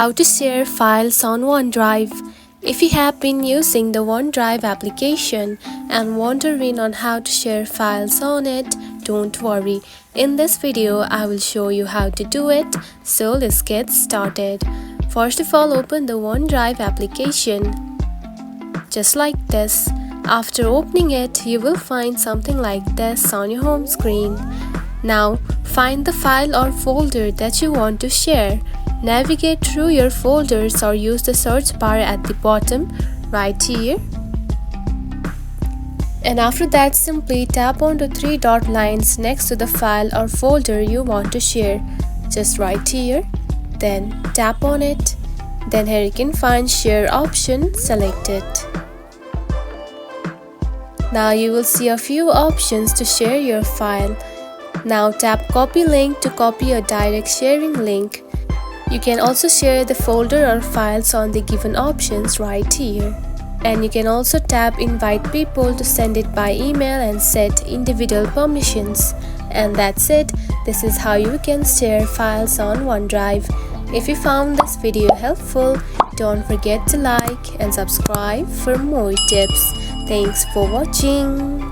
How to share files on OneDrive. If you have been using the OneDrive application and wondering on how to share files on it, don't worry. In this video, I will show you how to do it. So let's get started. First of all, open the OneDrive application. Just like this. After opening it, you will find something like this on your home screen. Now, find the file or folder that you want to share. Navigate through your folders or use the search bar at the bottom right here. And after that, simply tap on the three dot lines next to the file or folder you want to share. Just right here. Then tap on it. Then here you can find share option, select it. Now you will see a few options to share your file. Now tap copy link to copy a direct sharing link. You can also share the folder or files on the given options right here. And you can also tap invite people to send it by email and set individual permissions. And that's it. This is how you can share files on OneDrive. If you found this video helpful, don't forget to like and subscribe for more tips. Thanks for watching.